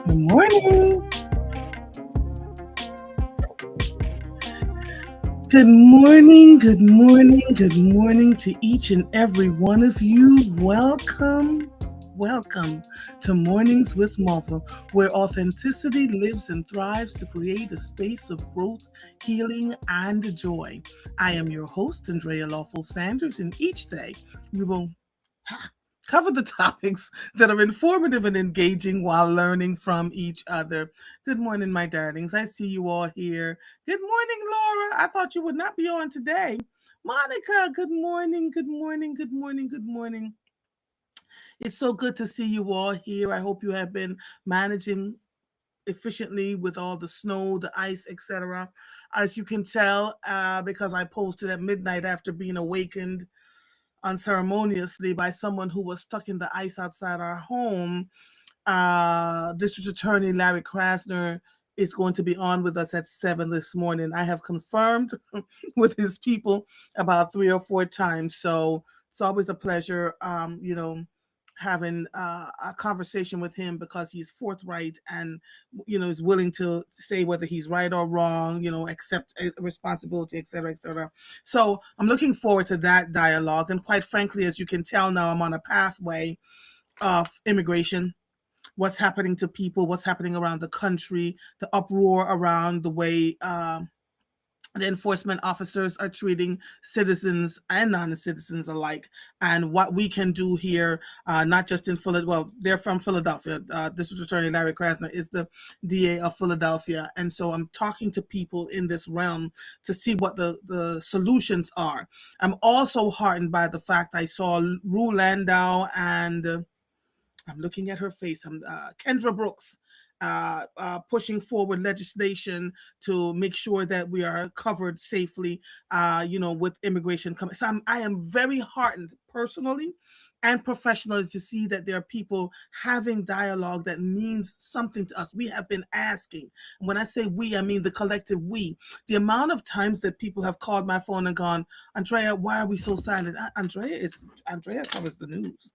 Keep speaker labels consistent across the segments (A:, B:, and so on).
A: Good morning. Good morning. Good morning. Good morning to each and every one of you. Welcome to Mornings with Martha, where authenticity lives and thrives to create a space of growth, healing, and joy. I am your host, Andrea Lawful Sanders, and each day we will cover the topics that are informative and engaging while learning from each other. Good morning, my darlings. I see you all here. Good morning, Laura. I thought you would not be on today. Monica, good morning, good morning, good morning, good morning. It's so good to see you all here. I hope you have been managing efficiently with all the snow, the ice, etc. As you can tell, because I posted at midnight after being awakened unceremoniously by someone who was stuck in the ice outside our home. District Attorney Larry Krasner is going to be on with us at 7 this morning. I have confirmed with his people about 3 or 4 times. So it's always a pleasure, having a conversation with him because he's forthright and, is willing to say whether he's right or wrong, accept responsibility, etc., etc. So I'm looking forward to that dialogue. And quite frankly, as you can tell now, I'm on a pathway of immigration, what's happening to people, what's happening around the country, the uproar around the way the enforcement officers are treating citizens and non-citizens alike, and what we can do here, not just in Philadelphia. Well, they're from Philadelphia. District Attorney Larry Krasner is the DA of Philadelphia, and so I'm talking to people in this realm to see what the solutions are. I'm also heartened by the fact I saw Rue Landau and I'm looking at her face. Kendra Brooks pushing forward legislation to make sure that we are covered safely, with immigration coming. So I am very heartened personally and professionally to see that there are people having dialogue that means something to us. We have been asking. When I say we, I mean the collective we. The amount of times that people have called my phone and gone, Andrea, why are we so silent? Andrea covers the news.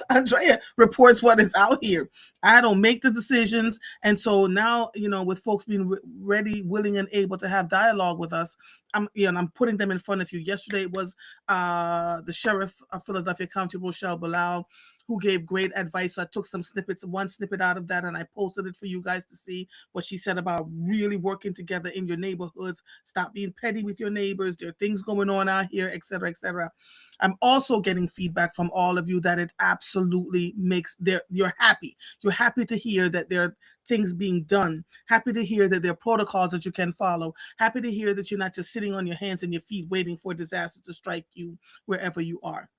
A: Andrea reports what is out here. I don't make the decisions. And so now, with folks being ready, willing, and able to have dialogue with us, I'm putting them in front of you. Yesterday it was the sheriff of Philadelphia County, Rochelle Bilal, who gave great advice. So I took some snippets, one snippet out of that, and I posted it for you guys to see what she said about really working together in your neighborhoods. Stop being petty with your neighbors. There are things going on out here, etc., etc. I'm also getting feedback from all of you that it absolutely makes you're happy. You're happy to hear that there are things being done. Happy to hear that there are protocols that you can follow. Happy to hear that you're not just sitting on your hands and your feet waiting for disaster to strike you wherever you are.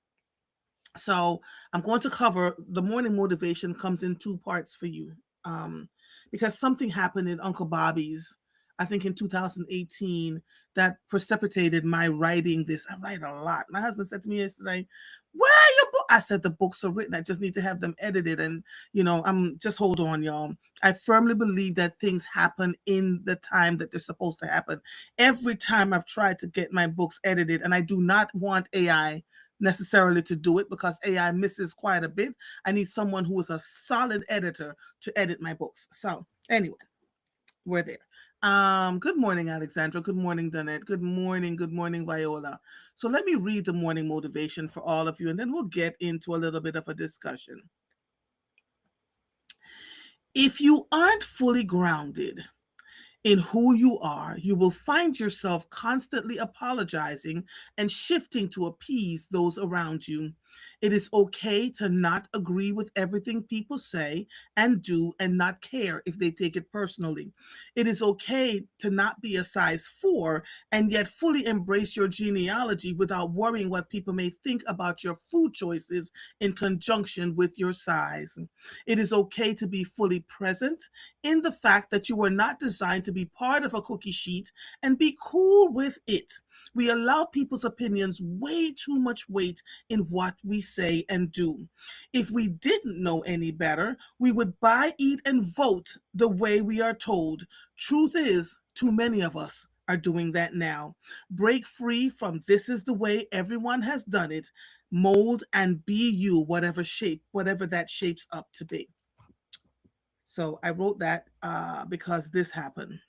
A: So I'm going to cover the morning motivation comes in two parts for you. Um, because something happened in Uncle Bobby's, I think in 2018, that precipitated my writing this. I write a lot. My husband said to me yesterday, where are your books? I said, the books are written. I just need to have them edited. And, I'm just hold on, y'all. I firmly believe that things happen in the time that they're supposed to happen. Every time I've tried to get my books edited, and I do not want AI necessarily to do it because AI misses quite a bit. I need someone who is a solid editor to edit my books. So anyway, we're there. Good morning, Alexandra. Good morning, Danette. Good morning, Viola. So let me read the morning motivation for all of you, and then we'll get into a little bit of a discussion. If you aren't fully grounded in who you are, you will find yourself constantly apologizing and shifting to appease those around you. It is okay to not agree with everything people say and do and not care if they take it personally. It is okay to not be a size 4 and yet fully embrace your genealogy without worrying what people may think about your food choices in conjunction with your size. It is okay to be fully present in the fact that you were not designed to be part of a cookie sheet and be cool with it. We allow people's opinions way too much weight in what we say and do. If we didn't know any better, we would buy, eat, and vote the way we are told. Truth is, too many of us are doing that now. Break free from this is the way everyone has done it. Mold and be you, whatever that shapes up to be. So I wrote that because this happened.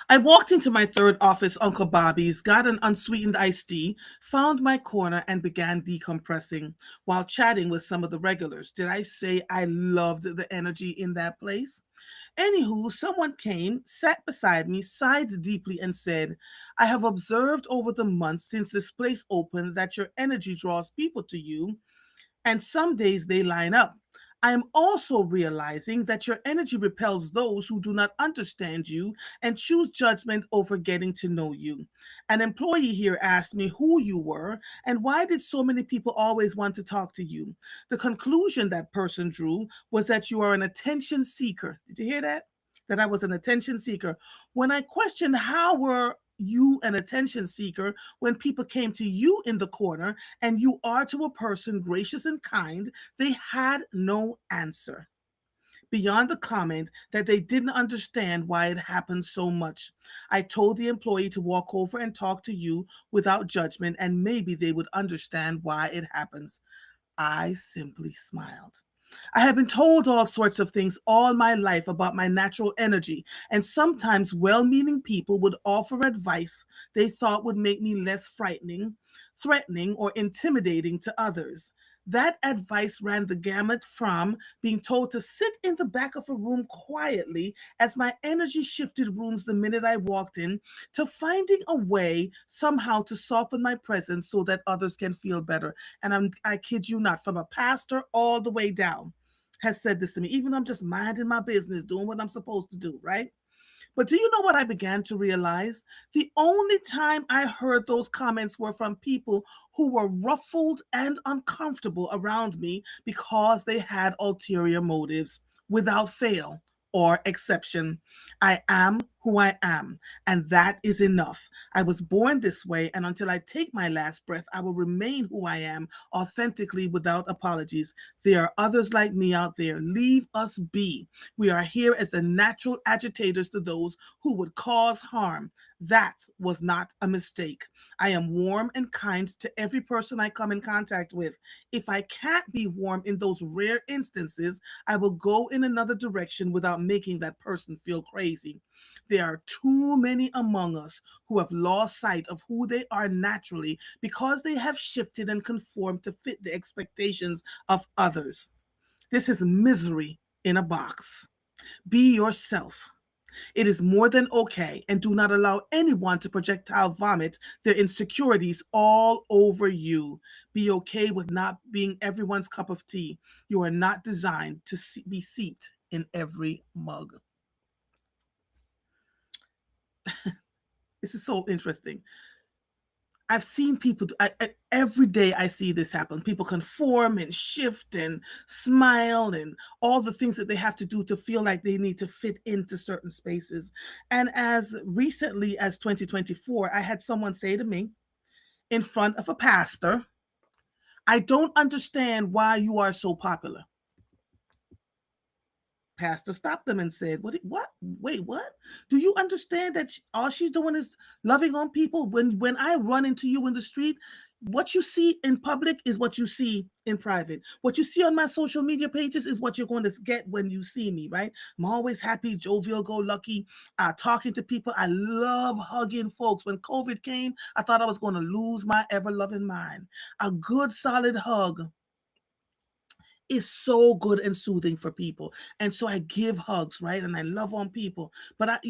A: I walked into my third office, Uncle Bobby's, got an unsweetened iced tea, found my corner, and began decompressing while chatting with some of the regulars. Did I say I loved the energy in that place? Anywho, someone came, sat beside me, sighed deeply, and said, I have observed over the months since this place opened that your energy draws people to you, and some days they line up. I am also realizing that your energy repels those who do not understand you and choose judgment over getting to know you. An employee here asked me who you were and why did so many people always want to talk to you. The conclusion that person drew was that you are an attention seeker. Did you hear that? That I was an attention seeker. When I questioned how were you an attention seeker when people came to you in the corner and you are to a person gracious and kind, they had no answer beyond the comment that they didn't understand why it happened so much. I told the employee to walk over and talk to you without judgment, and maybe they would understand why it happens. I simply smiled. I have been told all sorts of things all my life about my natural energy, and sometimes well meaning people would offer advice they thought would make me less frightening, threatening, or intimidating to others. That advice ran the gamut from being told to sit in the back of a room quietly as my energy shifted rooms the minute I walked in, to finding a way somehow to soften my presence so that others can feel better. And I kid you not, from a pastor all the way down has said this to me, even though I'm just minding my business, doing what I'm supposed to do, right? But do you know what I began to realize? The only time I heard those comments were from people who were ruffled and uncomfortable around me because they had ulterior motives, without fail or exception. I am who I am, and that is enough. I was born this way, and until I take my last breath, I will remain who I am authentically without apologies. There are others like me out there. Leave us be. We are here as the natural agitators to those who would cause harm. That was not a mistake. I am warm and kind to every person I come in contact with. If I can't be warm in those rare instances, I will go in another direction without making that person feel crazy. There are too many among us who have lost sight of who they are naturally because they have shifted and conformed to fit the expectations of others. This is misery in a box. Be yourself. It is more than okay, and do not allow anyone to projectile vomit their insecurities all over you. Be okay with not being everyone's cup of tea. You are not designed to be seeped in every mug. This is so interesting. I've seen people, every day I see this happen. People conform and shift and smile and all the things that they have to do to feel like they need to fit into certain spaces. And as recently as 2024, I had someone say to me in front of a pastor, I don't understand why you are so popular. Pastor stopped them and said, What? Wait, what? Do you understand that all she's doing is loving on people? When I run into you in the street, what you see in public is what you see in private. What you see on my social media pages is what you're going to get when you see me, right? I'm always happy, jovial, go lucky, talking to people. I love hugging folks. When COVID came, I thought I was going to lose my ever loving mind. A good, solid hug is so good and soothing for people. And so I give hugs, right? And I love on people. But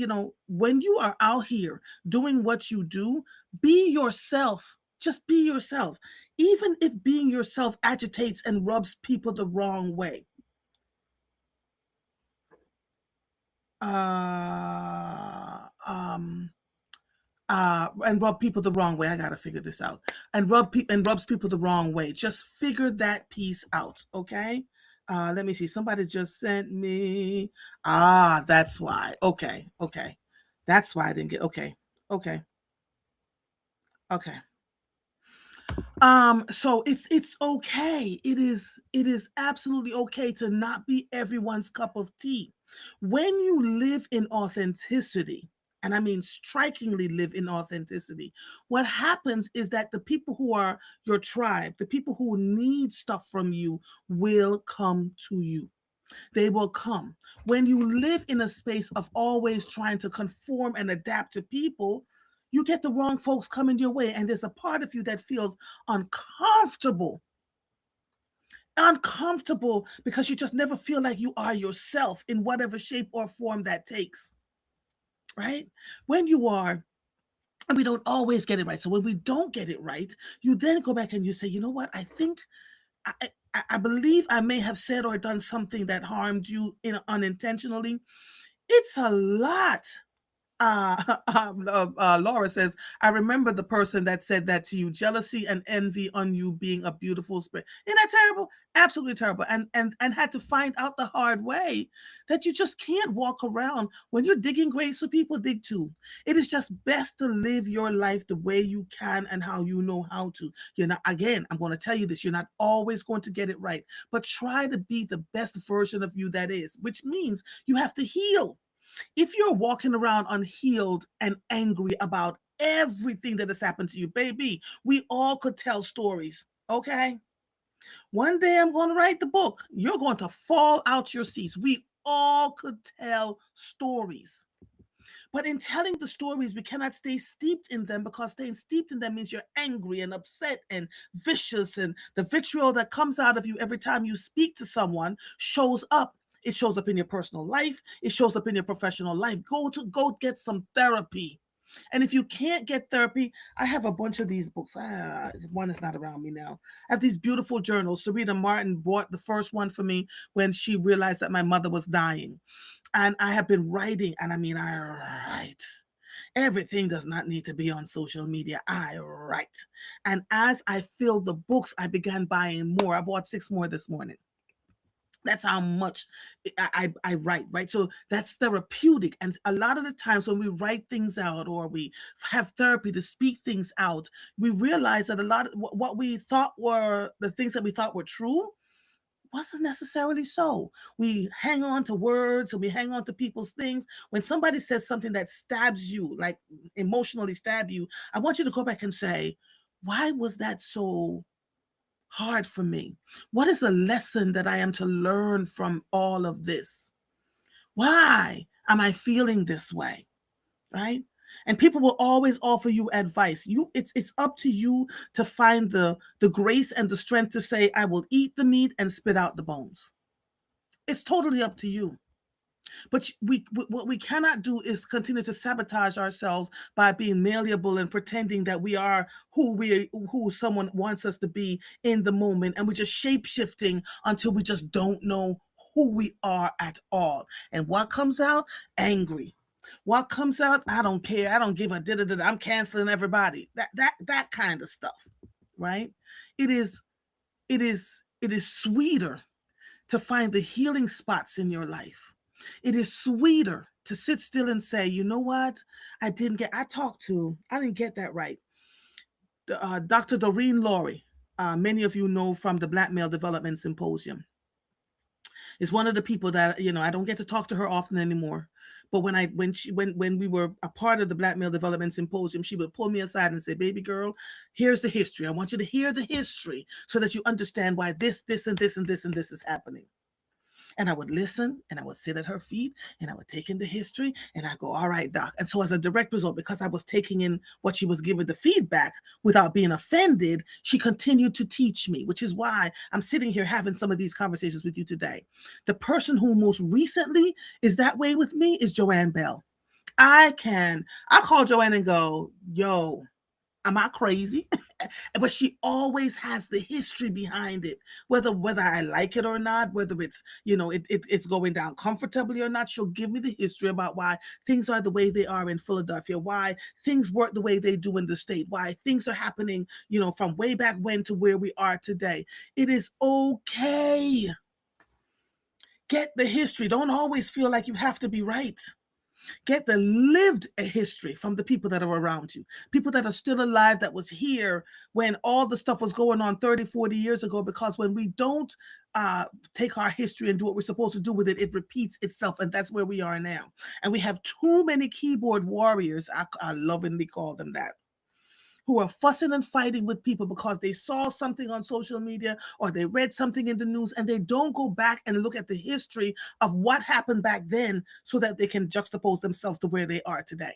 A: when you are out here doing what you do, be yourself. Just be yourself. Even if being yourself agitates and rubs people the wrong way. And rub people the wrong way. I gotta figure this out. And rubs people the wrong way. Just figure that piece out, okay? Let me see. Somebody just sent me. That's why. Okay, okay. That's why I didn't get. Okay, okay, okay. So it's okay. It is absolutely okay to not be everyone's cup of tea. When you live in authenticity, and I mean strikingly live in authenticity, what happens is that the people who are your tribe, the people who need stuff from you will come to you. They will come. When you live in a space of always trying to conform and adapt to people, you get the wrong folks coming your way. And there's a part of you that feels uncomfortable, uncomfortable because you just never feel like you are yourself in whatever shape or form that takes, right? When you are, and we don't always get it right. So when we don't get it right, you then go back and you say, you know what? I think I believe I may have said or done something that harmed you unintentionally. It's a lot. Laura says, I remember the person that said that to you, jealousy and envy on you being a beautiful spirit. Isn't that terrible? Absolutely terrible. And had to find out the hard way that you just can't walk around when you're digging graves for people dig too. It is just best to live your life the way you can and how you know how to. You're not, again, I'm going to tell you this, you're not always going to get it right, but try to be the best version of you that is, which means you have to heal. If you're walking around unhealed and angry about everything that has happened to you, baby, we all could tell stories, okay? One day I'm going to write the book. You're going to fall out your seats. We all could tell stories. But in telling the stories, we cannot stay steeped in them, because staying steeped in them means you're angry and upset and vicious. And the vitriol that comes out of you every time you speak to someone shows up. It shows up in your personal life. It shows up in your professional life. Go get some therapy. And if you can't get therapy, I have a bunch of these books. One is not around me now. I have these beautiful journals. Serena Martin bought the first one for me when she realized that my mother was dying. And I have been writing, and I mean, I write. Everything does not need to be on social media. I write. And as I filled the books, I began buying more. I bought 6 more this morning. That's how much I write, right? So that's therapeutic. And a lot of the times when we write things out or we have therapy to speak things out, we realize that a lot of what we thought were the things that we thought were true wasn't necessarily so. We hang on to words and we hang on to people's things. When somebody says something that stabs you, like emotionally stab you, I want you to go back and say, why was that so hard for me? What is a lesson that I am to learn from all of this? Why am I feeling this way? Right? And people will always offer you advice. It's up to you to find the grace and the strength to say, I will eat the meat and spit out the bones. It's totally up to you. But what we cannot do is continue to sabotage ourselves by being malleable and pretending that we are who someone wants us to be in the moment, and we're just shape shifting until we just don't know who we are at all. And what comes out? Angry. What comes out? I don't care. I don't give a da. I'm canceling everybody. That kind of stuff, right? It is it is sweeter to find the healing spots in your life. It is sweeter to sit still and say, you know what? I didn't get that right. Dr. Doreen Laurie, many of you know from the Black Male Development Symposium, is one of the people that, I don't get to talk to her often anymore. But when we were a part of the Black Male Development Symposium, she would pull me aside and say, baby girl, here's the history. I want you to hear the history so that you understand why this, and this, and this, and this is happening. And I would listen and I would sit at her feet and I would take in the history and I go, all right, doc. And so as a direct result, because I was taking in what she was giving the feedback without being offended, she continued to teach me, which is why I'm sitting here having some of these conversations with you today. The person who most recently is that way with me is Joanne Bell. I call Joanne and go, yo, am I crazy? But she always has the history behind it, whether I like it or not, whether it's it's going down comfortably or not. She'll give me the history about why things are the way they are in Philadelphia, why things work the way they do in the state, why things are happening from way back when to where we are today. It is okay. Get the history. Don't always feel like you have to be right. Get the lived history from the people that are around you, people that are still alive, that was here when all the stuff was going on 30, 40 years ago. Because when we don't take our history and do what we're supposed to do with it, it repeats itself. And that's where we are now. And we have too many keyboard warriors, I lovingly call them that, who are fussing and fighting with people because they saw something on social media or they read something in the news, and they don't go back and look at the history of what happened back then so that they can juxtapose themselves to where they are today.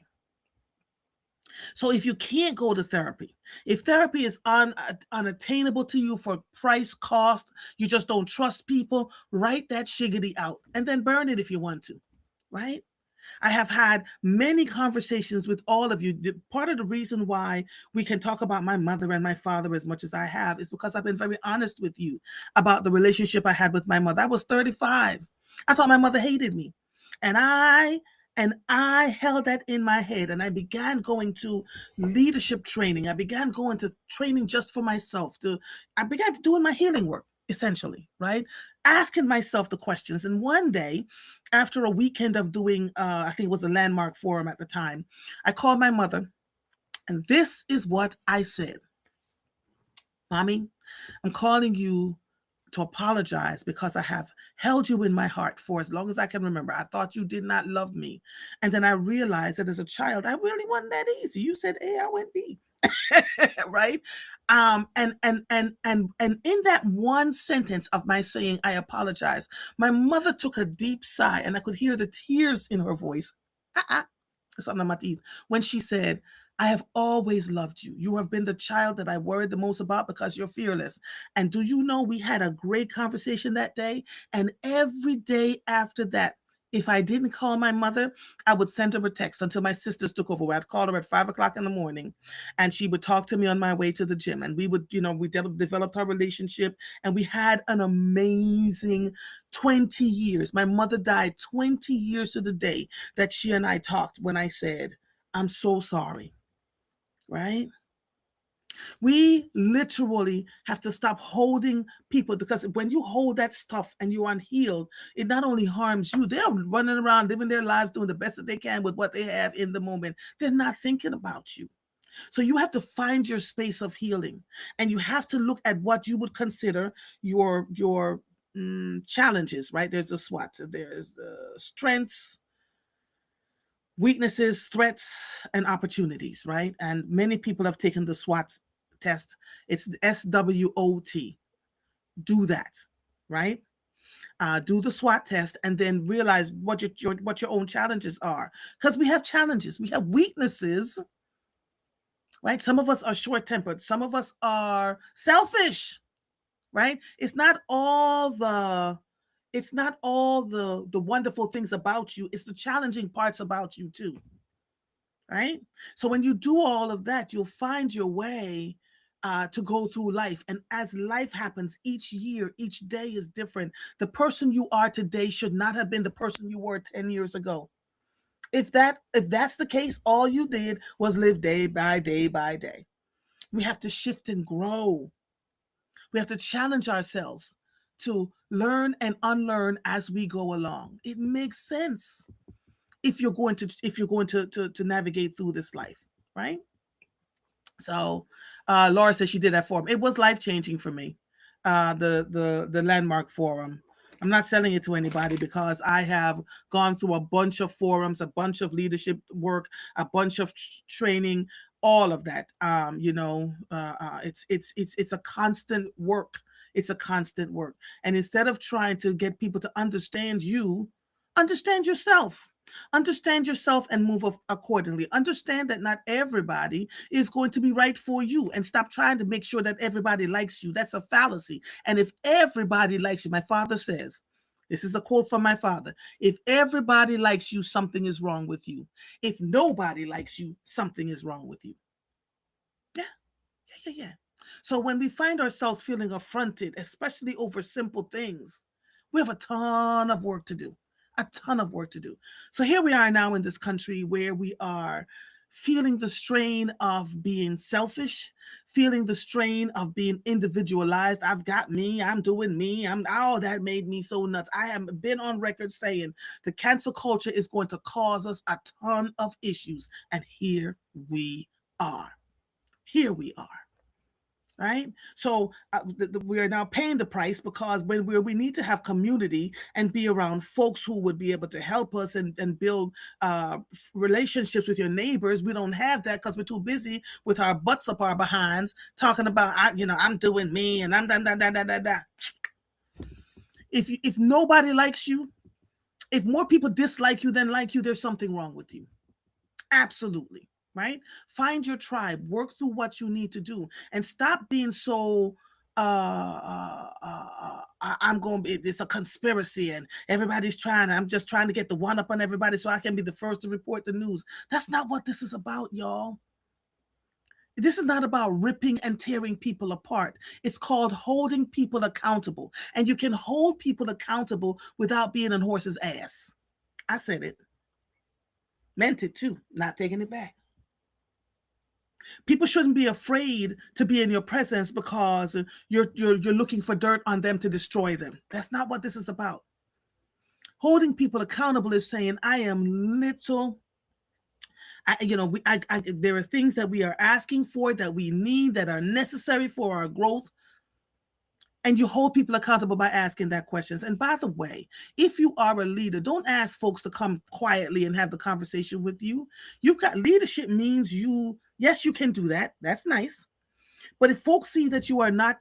A: So if you can't go to therapy, if therapy is unattainable to you for price, cost, you just don't trust people, write that shiggity out and then burn it if you want to, right? I have had many conversations with all of you. Part of the reason why we can talk about my mother and my father as much as I have is because I've been very honest with you about the relationship I had with my mother. I was 35. I thought my mother hated me. And I held that in my head, and I began going to leadership training. I began going to training just for myself. I began doing my healing work, essentially, right? Asking myself the questions. And one day, after a weekend of doing, I think it was a landmark forum at the time, I called my mother, and this is what I said. Mommy, I'm calling you to apologize because I have held you in my heart for as long as I can remember. I thought you did not love me. And then I realized that as a child, I really wasn't that easy. You said A, I went B. Right? And in that one sentence of my saying, I apologize, my mother took a deep sigh, and I could hear the tears in her voice. When she said, I have always loved you. You have been the child that I worried the most about because you're fearless. And do you know, we had a great conversation that day? And every day after that, if I didn't call my mother, I would send her a text until my sisters took over. I'd call her at 5 o'clock in the morning, and she would talk to me on my way to the gym. And we would, we developed our relationship, and we had an amazing 20 years. My mother died 20 years to the day that she and I talked when I said, I'm so sorry, right? We literally have to stop holding people, because when you hold that stuff and you're unhealed, it not only harms you, they're running around living their lives doing the best that they can with what they have in the moment. They're not thinking about you. So you have to find your space of healing, and you have to look at what you would consider your challenges, right? There's the SWOT, there's the strengths, weaknesses, threats, and opportunities, right? And many people have taken the SWOT test. It's the SWOT. Do that, right? Do the SWOT test, and then realize what your own challenges are. Because we have challenges, we have weaknesses, right? Some of us are short-tempered. Some of us are selfish, right? It's not all the wonderful things about you. It's the challenging parts about you too, right? So when you do all of that, you'll find your way to go through life. And as life happens, each year, each day is different. The person you are today should not have been the person you were 10 years ago. If that's the case, all you did was live day by day by day. We have to shift and grow. We have to challenge ourselves to learn and unlearn as we go along. It makes sense if you're going to navigate through this life, right? So Laura says she did that forum. It was life-changing for me. The landmark forum. I'm not selling it to anybody because I have gone through a bunch of forums, a bunch of leadership work, a bunch of training, all of that. It's a constant work. It's a constant work. And instead of trying to get people to understand you, understand yourself. Understand yourself and move accordingly. Understand that not everybody is going to be right for you, and stop trying to make sure that everybody likes you. That's a fallacy. And if everybody likes you, my father says, this is a quote from my father, if everybody likes you, something is wrong with you. If nobody likes you, something is wrong with you. Yeah, yeah. So when we find ourselves feeling affronted, especially over simple things, we have a ton of work to do. A ton of work to do. So here we are now in this country where we are feeling the strain of being selfish, feeling the strain of being individualized. I've got me, I'm doing me, that made me so nuts. I have been on record saying the cancel culture is going to cause us a ton of issues. And here we are. Here we are. right? So we are now paying the price because when we need to have community and be around folks who would be able to help us and build relationships with your neighbors. We don't have that because we're too busy with our butts up our behinds talking about, I'm doing me and I'm da da da da da da. If nobody likes you, if more people dislike you than like you, there's something wrong with you. Absolutely. Right? Find your tribe, work through what you need to do, and stop being so I'm going to be, it's a conspiracy and everybody's I'm just trying to get the one up on everybody so I can be the first to report the news. That's not what this is about, y'all. This is not about ripping and tearing people apart. It's called holding people accountable. And you can hold people accountable without being on horse's ass. I said it. Meant it too, not taking it back. People shouldn't be afraid to be in your presence because you're looking for dirt on them to destroy them. That's not what this is about. Holding people accountable is saying, I am little. There are things that we are asking for, that we need, that are necessary for our growth. And you hold people accountable by asking that questions. And by the way, if you are a leader, don't ask folks to come quietly and have the conversation with you. You've got leadership means yes, you can do that. That's nice. But if folks see that you are not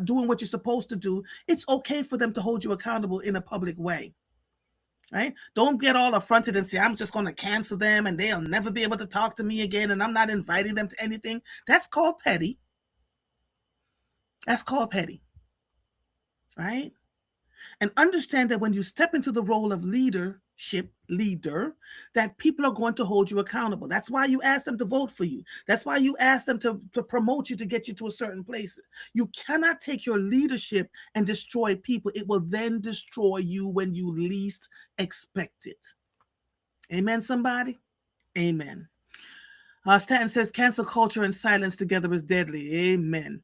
A: doing what you're supposed to do, it's okay for them to hold you accountable in a public way. Right? Don't get all affronted and say, I'm just going to cancel them and they'll never be able to talk to me again and I'm not inviting them to anything. That's called petty. That's called petty. Right? And understand that when you step into the role of leader, that people are going to hold you accountable. That's why you ask them to vote for you. That's why you ask them to promote you, to get you to a certain place. You cannot take your leadership and destroy people. It will then destroy you when you least expect it. Amen, somebody? Amen. Stanton says cancel culture and silence together is deadly. Amen.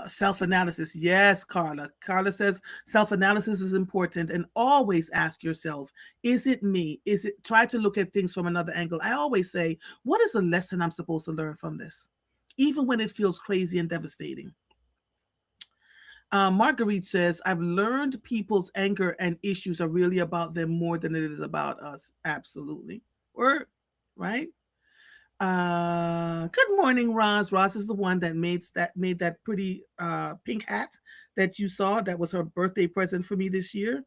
A: Self-analysis. Yes, Carla. Carla says self-analysis is important, and always ask yourself, is it me? Try to look at things from another angle. I always say, what is the lesson I'm supposed to learn from this? Even when it feels crazy and devastating. Marguerite says, I've learned people's anger and issues are really about them more than it is about us. Absolutely. Right? Good morning, Roz. Roz is the one that made that pretty pink hat that you saw. That was her birthday present for me this year.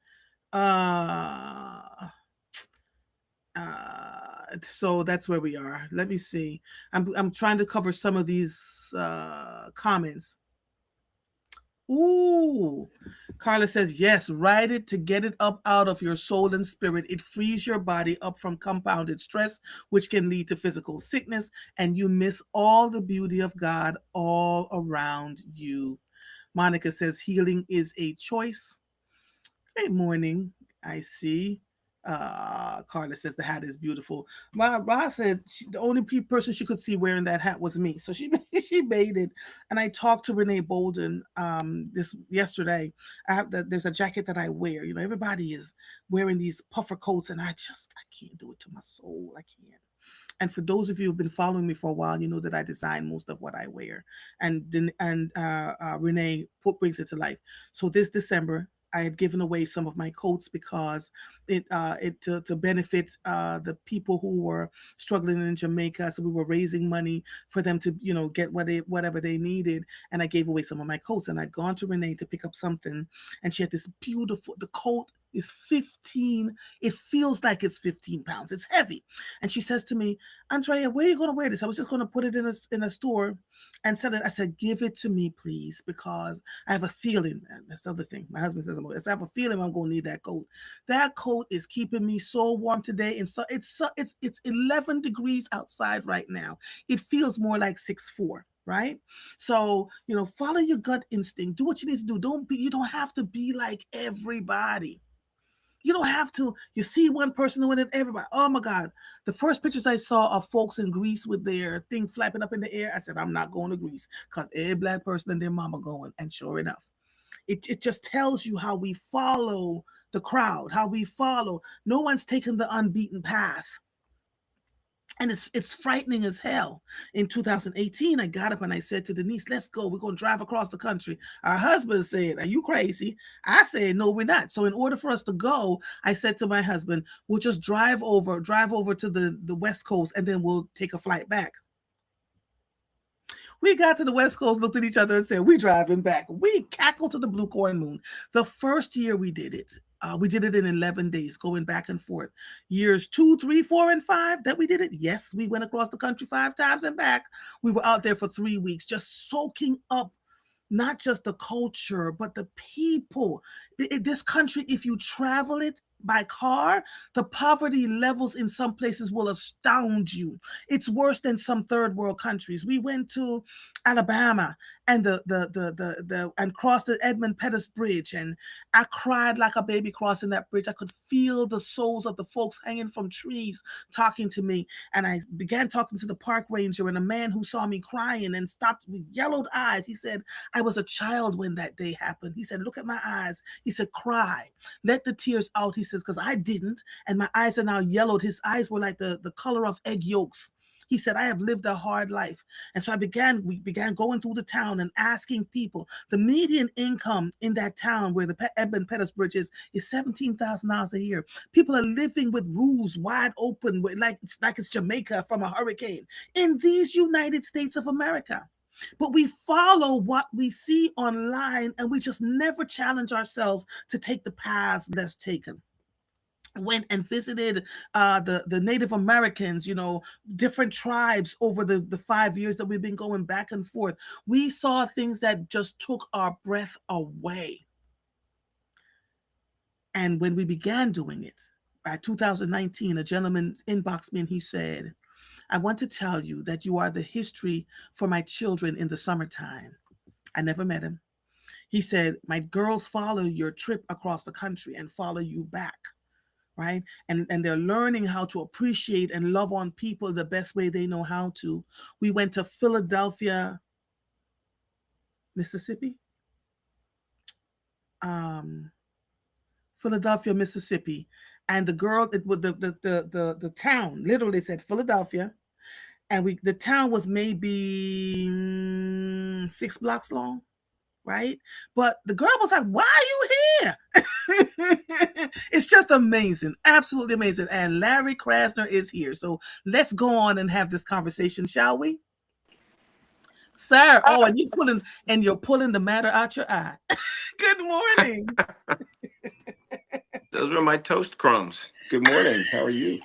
A: So that's where we are. Let me see. I'm trying to cover some of these comments. Ooh, Carla says, yes, write it to get it up out of your soul and spirit. It frees your body up from compounded stress, which can lead to physical sickness, and you miss all the beauty of God all around you. Monica says, healing is a choice. Great morning. I see. Carla says the hat is beautiful. Roz said the only person she could see wearing that hat was me, so she she made it. And I talked to Renee Bolden this yesterday. There's a jacket that I wear. Everybody is wearing these puffer coats, and I can't do it to my soul. I can't. And for those of you who've been following me for a while, you know that I design most of what I wear, and Renee brings it to life. So this December, I had given away some of my coats because it to benefit the people who were struggling in Jamaica. So we were raising money for them to get whatever they needed, and I gave away some of my coats. And I'd gone to Renee to pick up something, and she had this beautiful. The coat is 15. It feels like it's 15 pounds. It's heavy, and she says to me, Andrea, where are you going to wear this? I was just going to put it in a store and sell it. I said, give it to me, please, because I have a feeling. That's the other thing. My husband says, I have a feeling I'm going to need that coat. That coat is keeping me so warm today. And so it's 11 degrees outside right now. It feels more like 6'4". Right? So, follow your gut instinct. Do what you need to do. You don't have to be like everybody. You don't have to. You see one person doing it, everybody. Oh my God. The first pictures I saw of folks in Greece with their thing flapping up in the air, I said, I'm not going to Greece because every Black person and their mama going. And sure enough, it just tells you how we follow the crowd, how we follow. No one's taken the unbeaten path. And it's frightening as hell. In 2018, I got up and I said to Denise, "Let's go. We're going to drive across the country." Our husband said, "Are you crazy?" I said, "No, we're not." So in order for us to go, I said to my husband, "We'll just drive over to the West Coast, and then we'll take a flight back." We got to the West Coast, looked at each other, and said, "We driving back." We cackled to the blue corn moon. The first year we did it in 11 days, going back and forth. Years two, three, four, and five that we did it. Yes, we went across the country 5 times and back. We were out there for 3 weeks, just soaking up not just the culture, but the people. This country, if you travel it by car, the poverty levels in some places will astound you. It's worse than some third world countries. We went to Alabama and and crossed the Edmund Pettus Bridge, and I cried like a baby crossing that bridge. I could feel the souls of the folks hanging from trees talking to me, and I began talking to the park ranger, and a man who saw me crying and stopped with yellowed eyes. He said, "I was a child when that day happened." He said, "Look at my eyes." He said, "Cry. Let the tears out." He says, "Because I didn't, and my eyes are now yellowed." His eyes were like the color of egg yolks. He said, "I have lived a hard life." And so we began going through the town and asking people. The median income in that town where the Edmund Pettus Bridge is $17,000 a year. People are living with roofs wide open, like it's Jamaica from a hurricane in these United States of America. But we follow what we see online, and we just never challenge ourselves to take the paths less taken. Went and visited the Native Americans, different tribes over the 5 years that we've been going back and forth. We saw things that just took our breath away. And when we began doing it, by 2019, a gentleman inboxed me and he said, "I want to tell you that you are the history for my children in the summertime." I never met him. He said, "My girls follow your trip across the country and follow you back." Right? And they're learning how to appreciate and love on people the best way they know how to. We went to Philadelphia, Mississippi. Um, Philadelphia, Mississippi. And the girl, it was the town literally said Philadelphia. And the town was maybe 6 blocks long, right? But the girl was like, "Why are you here?" It's just amazing, absolutely amazing. And Larry Krasner is here. So let's go on and have this conversation, shall we? Sir, oh, and you're pulling the matter out your eye. Good morning.
B: Those were my toast crumbs. Good morning. How are you?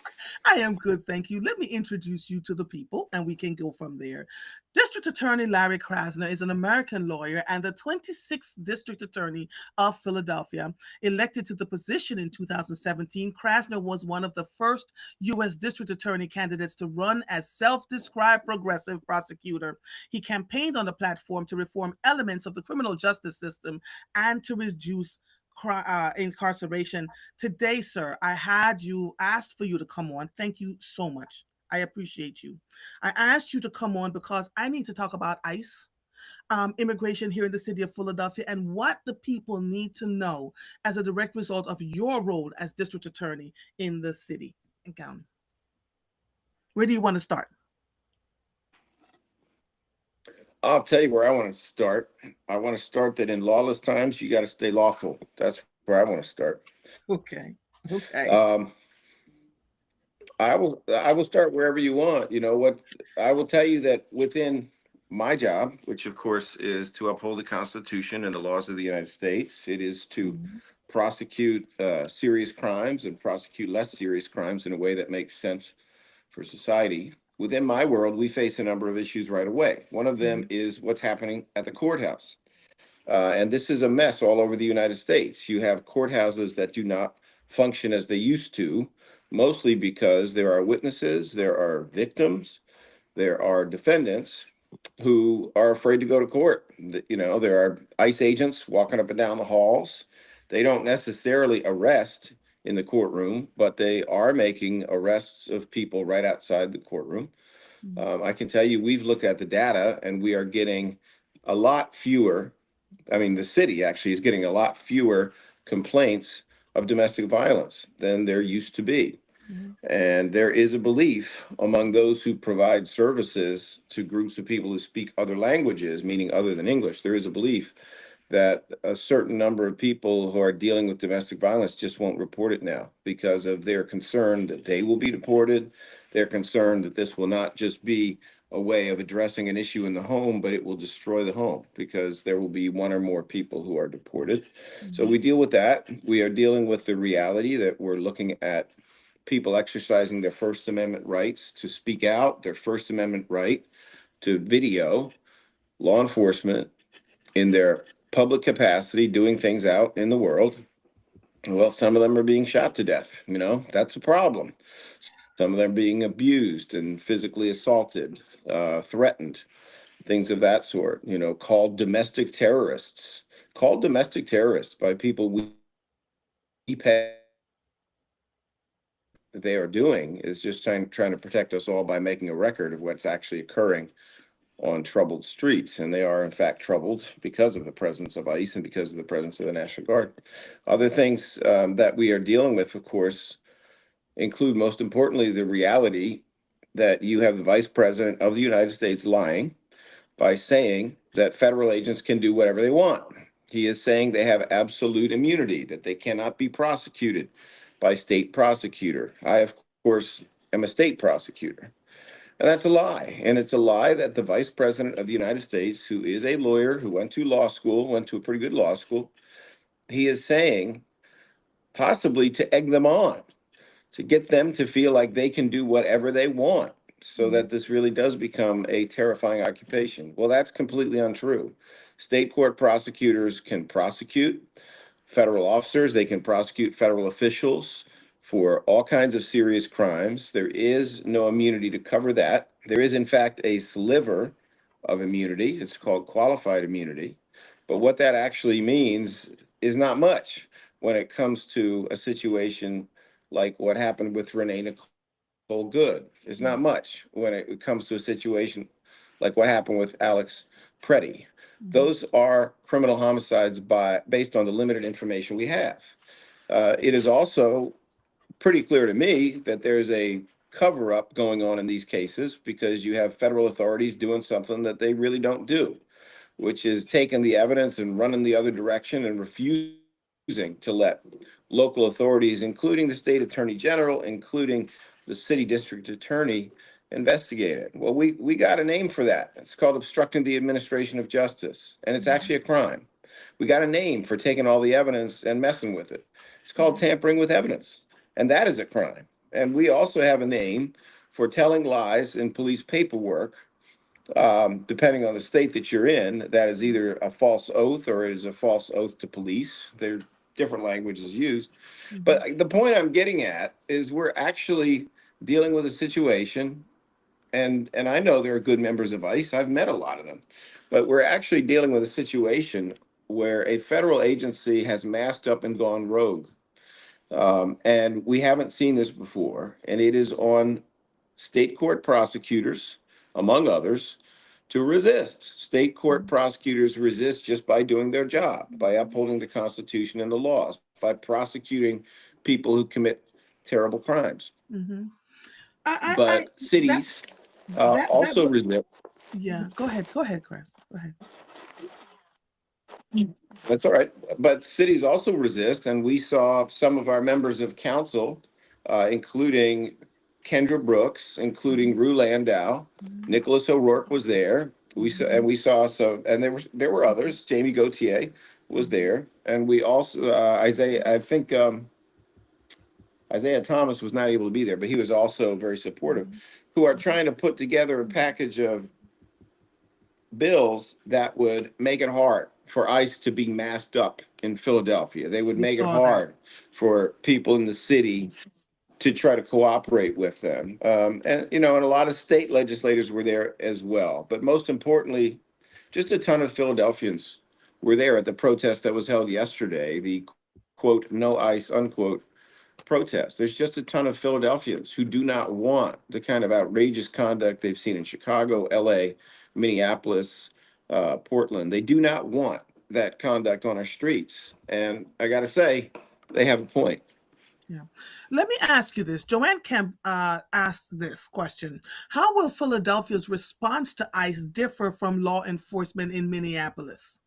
A: I am good, thank you. Let me introduce you to the people and we can go from there. District Attorney Larry Krasner is an American lawyer and the 26th District Attorney of Philadelphia. Elected to the position in 2017, Krasner was one of the first U.S. District Attorney candidates to run as self described progressive prosecutor. He campaigned on the platform to reform elements of the criminal justice system and to reduce incarceration. Today, sir, I had you asked for you to come on. Thank you so much. I appreciate you. I asked you to come on because I need to talk about ICE, immigration here in the city of Philadelphia, and what the people need to know as a direct result of your role as district attorney in the city and county. Where do you want to start?
B: I'll tell you where I want to start. I want to start that in lawless times, you got to stay lawful. That's where I want to start.
A: Okay. Okay.
B: Um, I will start wherever you want. You know what? I will tell you that within my job, which of course is to uphold the Constitution and the laws of the United States, it is to
A: Mhm.
B: prosecute serious crimes and prosecute less serious crimes in a way that makes sense for society. Within my world, we face a number of issues right away. One of them
A: Mhm.
B: is what's happening at the courthouse. And this is a mess all over the United States. You have courthouses that do not function as they used to, mostly because there are witnesses, there are victims, there are defendants who are afraid to go to court. There are ICE agents walking up and down the halls. They don't necessarily arrest in the courtroom, but they are making arrests of people right outside the courtroom. I can tell you, we've looked at the data and we are getting a lot fewer. I mean, the city actually is getting a lot fewer complaints of domestic violence than there used to be.
A: Mhm.
B: And there is a belief among those who provide services to groups of people who speak other languages, meaning other than English, there is a belief that a certain number of people who are dealing with domestic violence just won't report it now because of their concern that they will be deported. They're concerned that this will not just be a way of addressing an issue in the home, but it will destroy the home because there will be one or more people who are deported. So
A: Mhm.
B: we deal with that. We are dealing with the reality that we're looking at people exercising their First Amendment rights to speak out, their First Amendment right to video, law enforcement in their public capacity doing things out in the world. Well, some of them are being shot to death. That's a problem. Some of them being abused and physically assaulted, threatened, things of that sort, called domestic terrorists. Called domestic terrorists by people we pay. That they are doing is just trying to protect us all by making a record of what's actually occurring on troubled streets. And they are, in fact, troubled because of the presence of ICE and because of the presence of the National Guard. Other things that we are dealing with, of course, include most importantly the reality that you have the Vice President of the United States lying by saying that federal agents can do whatever they want. He is saying they have absolute immunity, that they cannot be prosecuted by state prosecutor. I, of course, am a state prosecutor. And that's a lie. And it's a lie that the Vice President of the United States, who is a lawyer, who went to law school, went to a pretty good law school, he is saying possibly to egg them on, to get them to feel like they can do whatever they want so that
A: Mhm.
B: this really does become a terrifying occupation. Well, that's completely untrue. State court prosecutors can prosecute federal officers, they can prosecute federal officials for all kinds of serious crimes. There is no immunity to cover that. There is, in fact, a sliver of immunity. It's called qualified immunity. But what that actually means is not much when it comes to a situation like what happened with Renee Nicole Good. It's not much when it comes to a situation like what happened with Alex Preddy. Those
A: Mhm.
B: are criminal homicides based on the limited information we have. It is also pretty clear to me that there's a cover up going on in these cases because you have federal authorities doing something that they really don't do, which is taking the evidence and running the other direction and refusing to let local authorities, including the state attorney general, including the city district attorney, investigate it. Well, we got a name for that. It's called obstructing the administration of justice, and it's actually a
A: Mhm.
B: crime. We got a name for taking all the evidence and messing with it. It's called
A: Mhm.
B: tampering with evidence, and that is a crime. And we also have a name for telling lies in police paperwork, depending on the state that you're in. That is either a false oath or it is a false oath to police. There are different languages used.
A: Mhm.
B: But the point I'm getting at is we're actually dealing with a situation, and I know there are good members of ICE. I've met a lot of them, but we're actually dealing with a situation where a federal agency has masked up and gone rogue. And we haven't seen this before. And it is on state court prosecutors, among others, to resist. State court
A: Mhm.
B: prosecutors resist just by doing their job, by upholding the Constitution and the laws, by prosecuting people who commit terrible crimes.
A: Mhm. I
B: But
A: that
B: cities
A: that
B: also resist.
A: yeah. Go ahead. Go ahead, Chris. Go ahead.
B: That's all right. But cities also resist, and we saw some of our members of council, including Kendra Brooks, including
A: Mhm.
B: Rue Landau,
A: Mhm.
B: Nicholas O'Rourke was there. We saw some, and there were others. Jamie Gautier was
A: Mhm.
B: there, and we also Isaiah. I think Isaiah Thomas was not able to be there, but he was also very supportive.
A: Mhm.
B: Who are trying to put together a package of bills that would make it hard for ICE to be masked up in Philadelphia. They would
A: We
B: make it
A: saw that.
B: hard for people in the city to try to cooperate with them. And a lot of state legislators were there as well. But most importantly, just a ton of Philadelphians were there at the protest that was held yesterday, the quote, no ICE, unquote protest. There's just a ton of Philadelphians who do not want the kind of outrageous conduct they've seen in Chicago, LA, Minneapolis, Portland. They do not want that conduct on our streets. And I got to say, they have a point.
A: Yeah. Let me ask you this. Joanne Kemp asked this question. How will Philadelphia's response to ICE differ from law enforcement in Minneapolis?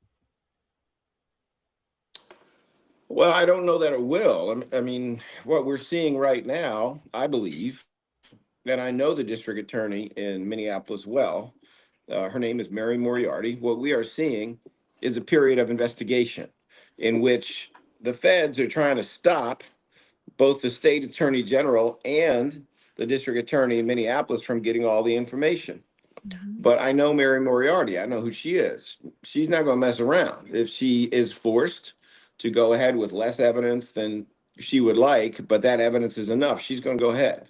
B: Well, I don't know that it will. I mean, what we're seeing right now, I believe, and I know the district attorney in Minneapolis well. Her name is Mary Moriarty. What we are seeing is a period of investigation in which the feds are trying to stop both the state attorney general and the district attorney in Minneapolis from getting all the information.
A: Mhm.
B: But I know Mary Moriarty. I know who she is. She's not going to mess around. If she is forced to go ahead with less evidence than she would like, but that evidence is enough, she's going to go ahead.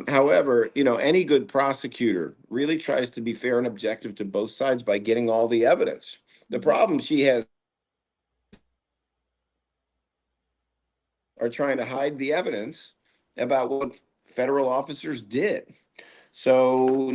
B: However, any good prosecutor really tries to be fair and objective to both sides by getting all the evidence. The problem she has is that the prosecutors are trying to hide the evidence about what federal officers did. So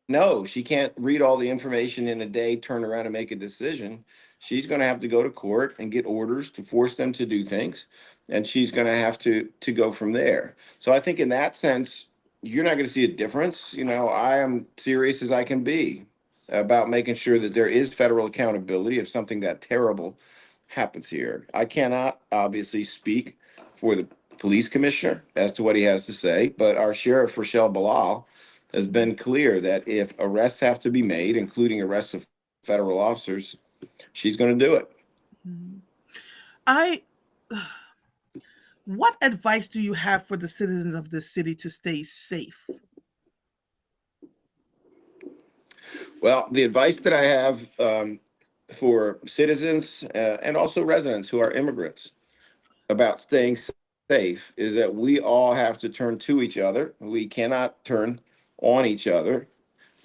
B: no, she can't read all the information in a day, turn around and make a decision. She's going to have to go to court and get orders to force them to do things, and she's going to have to go from there. So I think in that sense, you're not going to see a difference. I am serious as I can be about making sure that there is federal accountability if something that terrible happens here. I cannot obviously speak for the police commissioner as to what he has to say, but our sheriff, Rochelle Bilal, has been clear that if arrests have to be made, including arrests of federal officers, she's going to do it.
A: Mhm. I What advice do you have for the citizens of this city to stay safe?
B: Well, the advice that I have for citizens and also residents who are immigrants about staying safe is that we all have to turn to each other. We cannot turn on each other.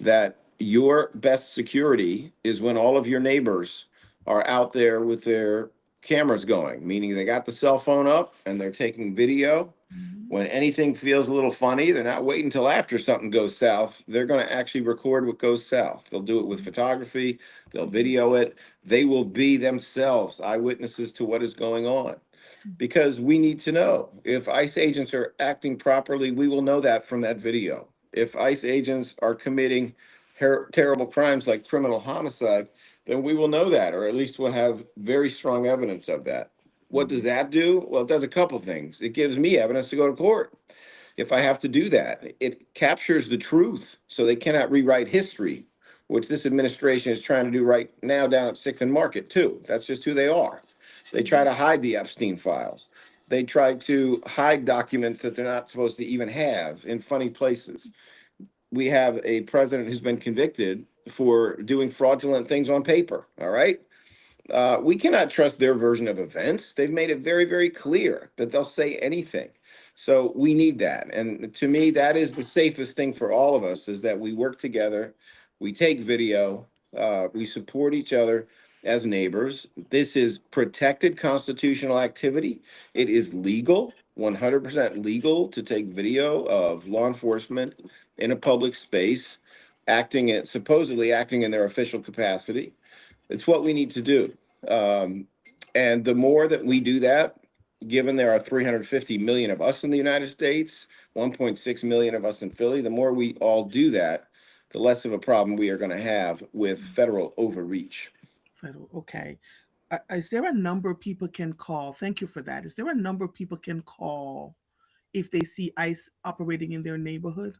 B: That your best security is when all of your neighbors are out there with their cameras going, meaning they got the cell phone up and they're taking video.
A: Mhm.
B: When anything feels a little funny, they're not waiting until after something goes south. They're going to actually record what goes south. They'll do it with photography, they'll video it. They will be themselves eyewitnesses to what is going on because we need to know if ICE agents are acting properly. We will know that from that video. If ICE agents are committing terrible crimes like criminal homicide, then we will know that, or at least we'll have very strong evidence of that. What does that do? Well, it does a couple things. It gives me evidence to go to court if I have to do that. It captures the truth so they cannot rewrite history, which this administration is trying to do right now down at 6th and Market, too. That's just who they are. They try to hide the Epstein files. They try to hide documents that they're not supposed to even have in funny places. We have a president who's been convicted for doing fraudulent things on paper. All right. We cannot trust their version of events. They've made it very, very clear that they'll say anything. So we need that. And to me, that is the safest thing for all of us is that we work together, we take video, we support each other as neighbors. This is protected constitutional activity. It is legal, 100% legal to take video of law enforcement in a public space, supposedly acting in their official capacity. It's what we need to do. Um, and the more that we do that, given there are 350 million of us in the United States, 1.6 million of us in Philly, the more we all do that, the less of a problem we are going to have with federal overreach.
A: Federal, okay. Is there a number people can call? Thank you for that. Is there a number people can call if they see ICE operating in their neighborhood?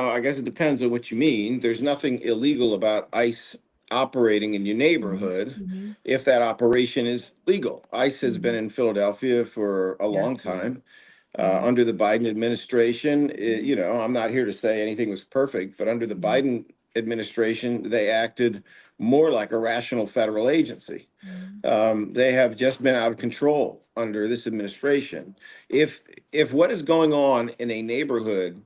B: I guess it depends on what you mean. There's nothing illegal about ICE operating in your
A: Mhm,
B: neighborhood
A: mhm,
B: if that operation is legal. ICE has been
A: mhm.
B: in Philadelphia for a long
A: Yes, ma'am.
B: time.
A: Mhm,
B: Under the Biden administration,
A: mhm,
B: I'm not here to say anything was perfect, but under the
A: mhm,
B: Biden administration, they acted more like a rational federal agency.
A: mhm,
B: They have just been out of control under this administration. If if what is going on in a neighborhood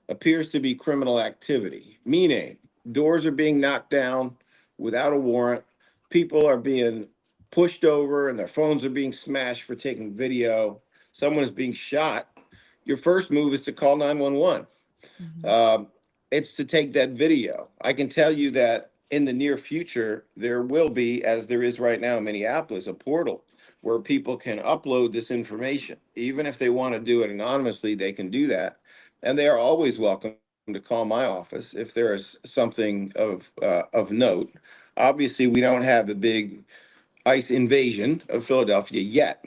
B: appears to be criminal activity, meaning doors are being knocked down without a warrant, people are being pushed over and their phones are being smashed for taking video, someone is being shot, your first move is to call 911.
A: mhm,
B: Um, it's to take that video. I can tell you that in the near future, there will be, as there is right now in Minneapolis, a portal where people can upload this information. Even if they want to do it anonymously, they can do that. And they are always welcome to call my office if there is something of note. Obviously, we don't have a big ICE invasion of Philadelphia yet.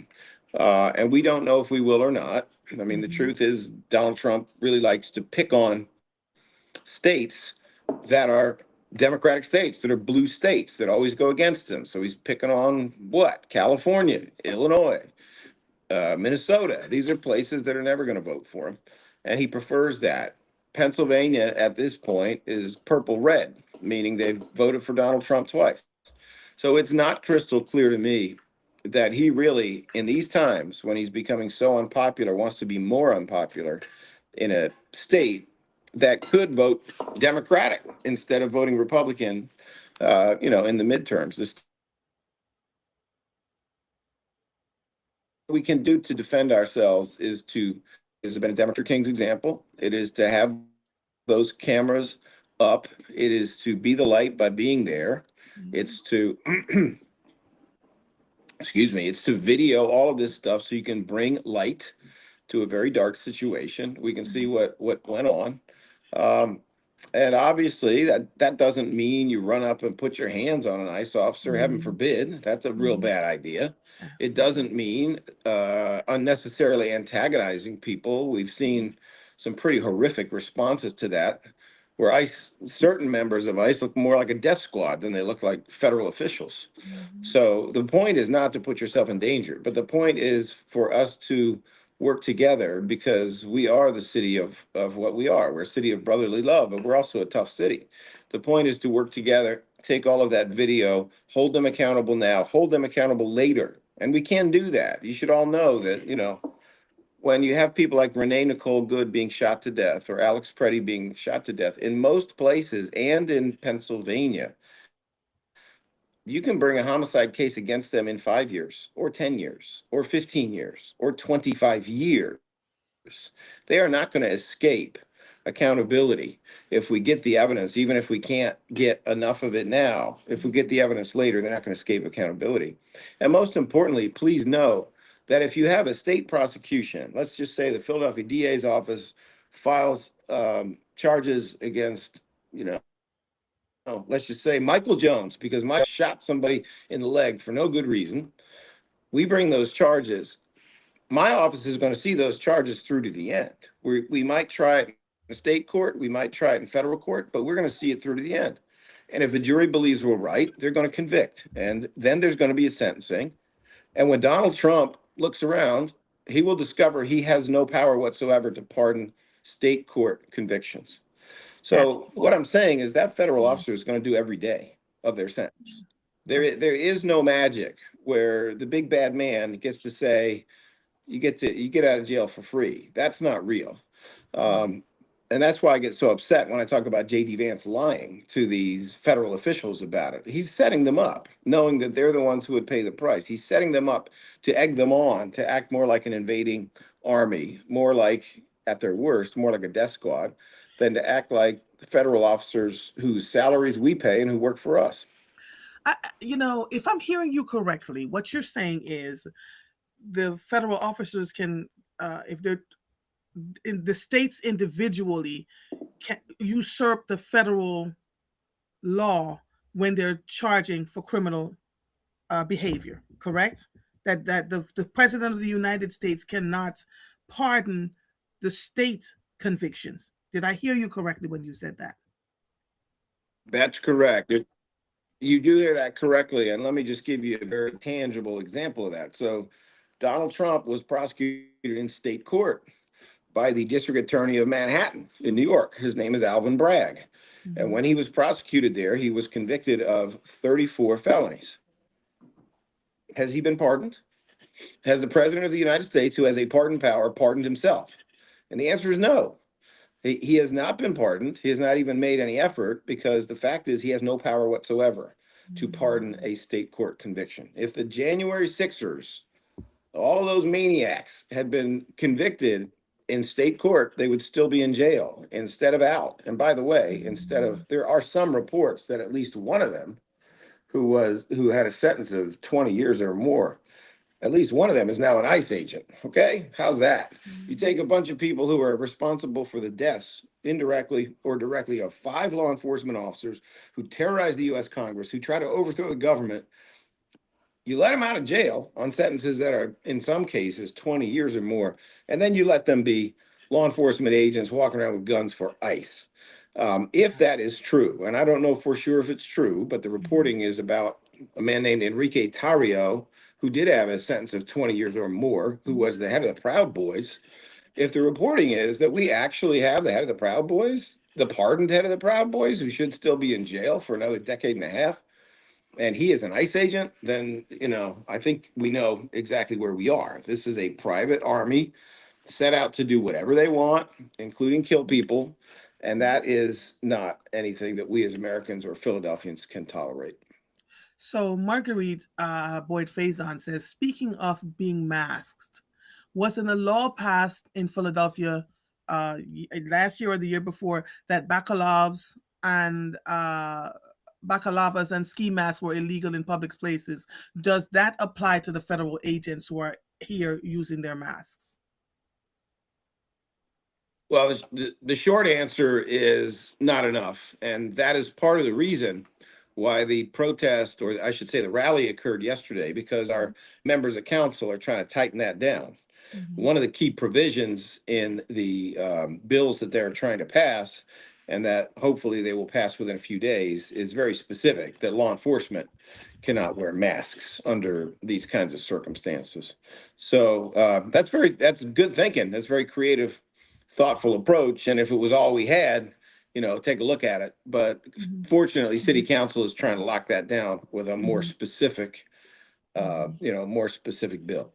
B: And we don't know if we will or not. I mean, the
A: Mhm.
B: truth is, Donald Trump really likes to pick on states that are Democratic states, that are blue states that always go against him. So he's picking on what? California, Illinois, Minnesota. These are places that are never going to vote for him. And he prefers that. Pennsylvania at this point is purple red, meaning they've voted for Donald Trump twice. So it's not crystal clear to me that he really, in these times when he's becoming so unpopular, wants to be more unpopular in a state that could vote Democratic instead of voting Republican, in the midterms. The state that we can do to defend ourselves is to, has been a Democrat King's example. It is to have those cameras up. It is to be the light by being there. It's to
A: Mhm.
B: excuse me, it's to video all of this stuff so you can bring light to a very dark situation. We can see
A: Mhm.
B: what went on. Um, and obviously that doesn't mean you run up and put your hands on an ICE officer, heaven
A: Mhm.
B: forbid. That's a real
A: Mhm.
B: bad idea. It
A: Absolutely.
B: doesn't mean unnecessarily antagonizing people. We've seen some pretty horrific responses to that, where ICE, certain members of ICE look more like a death squad than they look like federal officials.
A: Mhm.
B: So the point is not to put yourself in danger, but the point is for us to work together because we are the city of what we are. We're a city of brotherly love, but we're also a tough city. The point is to work together, take all of that video, hold them accountable now, hold them accountable later. And we can do that. You should all know that, when you have people like Renee Nicole Good being shot to death or Alex Preddy being shot to death in most places and in Pennsylvania, you can bring a homicide case against them in 5 years or 10 years or 15 years or 25 years. They are not going to escape accountability if we get the evidence, even if we can't get enough of it now. If we get the
A: Mhm.
B: evidence later, they're not going to escape accountability. And most importantly, please know that if you have a state prosecution, let's just say the Philadelphia DA's office files charges against, let's just say Michael Jones, because Michael Jones shot somebody in the leg for no good reason. We bring those charges. My office is going to see those charges through to the end. We might try it in state court, we might try it in federal court, but we're going to see it through to the end. And if a jury believes we're right, they're going to convict. And then there's going to be a sentencing. And when Donald Trump looks around, he will discover he has no power whatsoever to pardon state court convictions.
A: That's
B: So what I'm saying is that federal
A: yeah.
B: officer is going to do every day of their sentence. There
A: Okay.
B: is no magic where the big bad man gets to say, you get out of jail for free. That's not real. Um, and that's why I get so upset when I talk about JD Vance lying to these federal officials about it. He's setting them up, knowing that they're the ones who would pay the price. He's setting them up to egg them on to act more like an invading army, more like, at their worst, more like a death squad, than to act like federal officers whose salaries we pay and who work for us.
A: If I'm hearing you correctly, what you're saying is the federal officers can, if they're in the states individually, can usurp the federal law when they're charging for criminal behavior. Correct? That the president of the United States cannot pardon the state convictions. Did I hear you correctly when you said that?
B: That's correct. You do hear that correctly. And let me just give you a very tangible example of that. So, Donald Trump was prosecuted in state court by the district attorney of Manhattan in New York. His name is Alvin Bragg. And when
A: Mm-hmm.
B: he was prosecuted there, he was convicted of 34 felonies. Has he been pardoned? Has the president of the United States, who has a pardon power, pardoned himself? And the answer is no. He has not been pardoned. He has not even made any effort because the fact is he has no power whatsoever to pardon a state court conviction. If the January Sixers, all of those maniacs, had been convicted in state court, they would still be in jail instead of out. And by the way, there are some reports that at least one of them who had a sentence of 20 years or more, at least one of them is now an ICE agent. Okay, how's that? You take a bunch of people who are responsible for the deaths, indirectly or directly, of 5 law enforcement officers who terrorize the U.S. Congress, who try to overthrow the government. You let them out of jail on sentences that are, in some cases, 20 years or more, and then you let them be law enforcement agents walking around with guns for ICE. If that is true, and I don't know for sure if it's true, but the reporting is about a man named Enrique Tarrio, who did have a sentence of 20 years or more, who was the head of the Proud Boys. If the reporting is that we actually have the head of the Proud Boys, the pardoned head of the Proud Boys, who should still be in jail for another decade and a half, and he is an ICE agent, then, I think we know exactly where we are. This is a private army set out to do whatever they want, including kill people. And that is not anything that we as Americans or Philadelphians can tolerate.
A: So Marguerite Boyd Faison says, speaking of being masked, wasn't a law passed in Philadelphia last year or the year before that and bacalavas and ski masks were illegal in public places? Does that apply to the federal agents who are here using their masks?
B: Well, the short answer is not enough. And that is part of the reason why the protest, or I should say the rally, occurred yesterday, because our members of council are trying to tighten that down. One of the key provisions in the bills that they're trying to pass, and that hopefully they will pass within a few days, is very specific that law enforcement cannot wear masks under these kinds of circumstances. So that's good thinking. That's very creative, thoughtful approach. And if it was all we had, take a look at it. But fortunately, City Council is trying to lock that down with a more specific, more specific bill.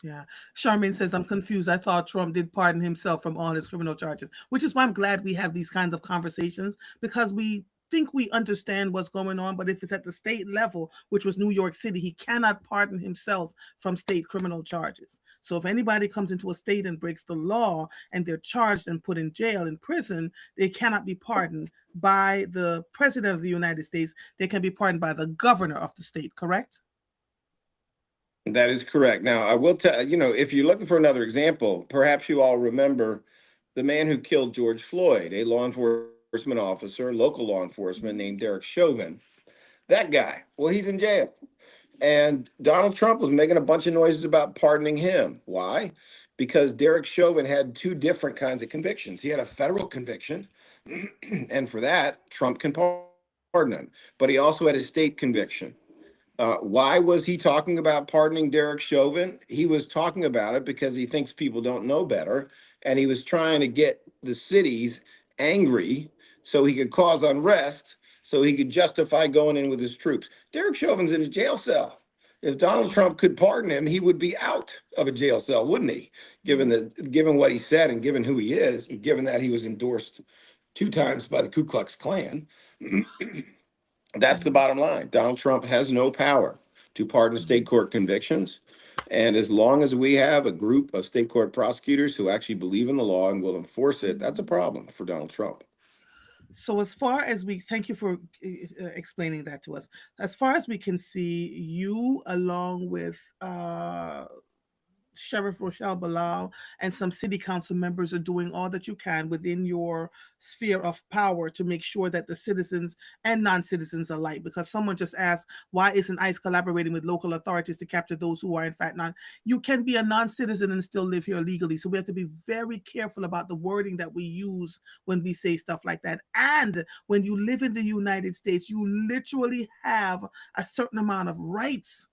A: Yeah. Charmaine says, I'm confused. I thought Trump did pardon himself from all his criminal charges, which is why I'm glad we have these kinds of conversations, because we think we understand what's going on. But if it's at the state level, which was New York City, he cannot pardon himself from state criminal charges. So if anybody comes into a state and breaks the law and they're charged and put in jail, in prison, they cannot be pardoned by the president of the United States. They can be pardoned by the governor of the state, correct?
B: That is correct. Now, I will tell if you're looking for another example, perhaps you all remember the man who killed George Floyd, a law enforcement officer, local law enforcement, named Derek Chauvin. That guy, well, he's in jail. And Donald Trump was making a bunch of noises about pardoning him. Why? Because Derek Chauvin had two different kinds of convictions. He had a federal conviction, and for that, Trump can pardon him. But he also had a state conviction. Why was he talking about pardoning Derek Chauvin? He was talking about it because he thinks people don't know better, and he was trying to get the cities angry so he could cause unrest, so he could justify going in with his troops. Derek Chauvin's in a jail cell. If Donald Trump could pardon him, he would be out of a jail cell, wouldn't he? Given what he said and given who he is, and given that he was endorsed 2 times by the Ku Klux Klan. That's the bottom line. Donald Trump has no power to pardon state court convictions. And as long as we have a group of state court prosecutors who actually believe in the law and will enforce it, that's a problem for Donald Trump.
A: So as far as thank you for explaining that to us. As far as we can see, you along with Sheriff Rochelle Bilal and some city council members are doing all that you can within your sphere of power to make sure that the citizens and non-citizens alike, because someone just asked, why isn't ICE collaborating with local authorities to capture those who are in fact non? You can be a non-citizen and still live here legally. So we have to be very careful about the wording that we use when we say stuff like that. And when you live in the United States, you literally have a certain amount of rights.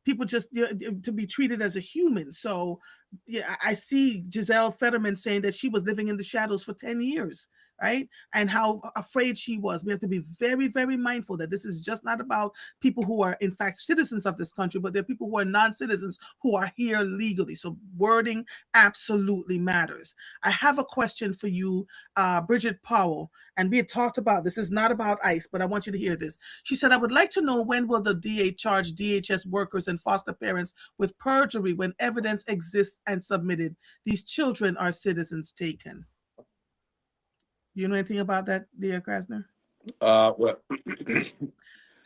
A: People just to be treated as a human. So yeah, I see Giselle Fetterman saying that she was living in the shadows for 10 years right? And how afraid she was. We have to be very, very mindful that this is just not about people who are, in fact, citizens of this country, but they're people who are non citizens who are here legally. So, wording absolutely matters. I have a question for you, Bridget Powell. And we had talked about this is not about ICE, but I want you to hear this. She said, I would like to know when will the DA charge DHS workers and foster parents with perjury when evidence exists and submitted? These children are citizens taken. You know anything about that, dear Krasner?
B: Well,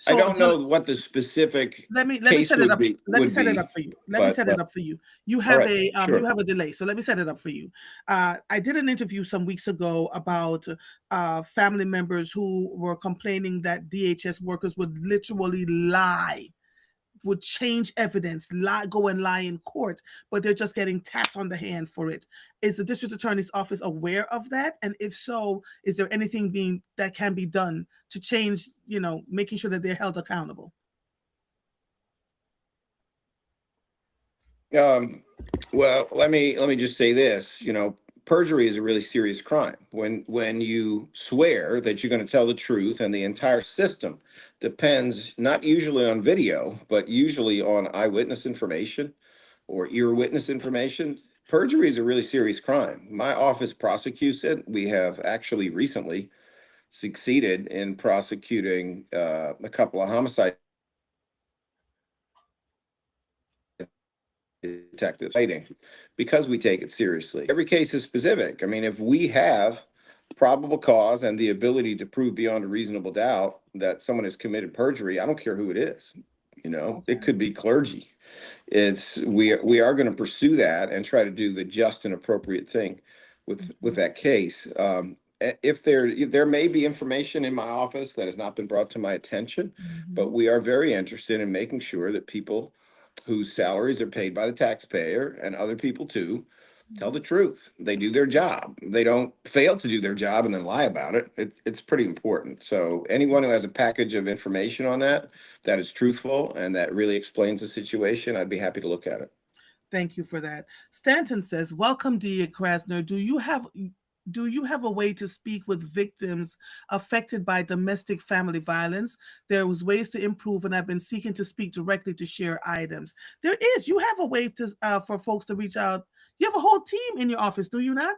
B: I
A: So,
B: don't know what the specific
A: let me
B: case
A: set it
B: would
A: up.
B: be
A: Let me
B: would
A: set it up
B: be,
A: for you. Let me
B: but
A: set it up for you. You
B: all
A: have
B: right,
A: a you
B: sure.
A: have a delay, so let me set it up for you. I did an interview some weeks ago about family members who were complaining that DHS workers would literally lie, would change evidence, lie, go and lie in court, but they're just getting tapped on the hand for it. Is the district attorney's office aware of that? And if so, is there anything being that can be done to change, making sure that they're held accountable?
B: Um, well, let me just say this. Perjury is a really serious crime. When you swear that you're going to tell the truth, and the entire system depends not usually on video, but usually on eyewitness information or ear witness information. Perjury is a really serious crime. My office prosecutes it. We have actually recently succeeded in prosecuting a couple of homicide detectives fighting because we take it seriously. Every case is specific. I mean, if we have probable cause and the ability to prove beyond a reasonable doubt that someone has committed perjury, I don't care who it is. It
A: Okay.
B: could be clergy. We are going to pursue that and try to do the just and appropriate thing with
A: Mhm.
B: that case. If there may be information in my office that has not been brought to my attention, but
A: Mhm.
B: we are very interested in making sure that people whose salaries are paid by the taxpayer and other people too tell the truth. They do their job. They don't fail to do their job and then lie about it. It's pretty important. So anyone who has a package of information on that is truthful and that really explains the situation, I'd be happy to look at it.
A: Thank you for that. Stanton says, "Welcome, dear Krasner. Do you have a way to speak with victims affected by domestic family violence? There was ways to improve, and I've been seeking to speak directly to share items. There is. You have a way to for folks to reach out. You have a whole team in your office, do you not?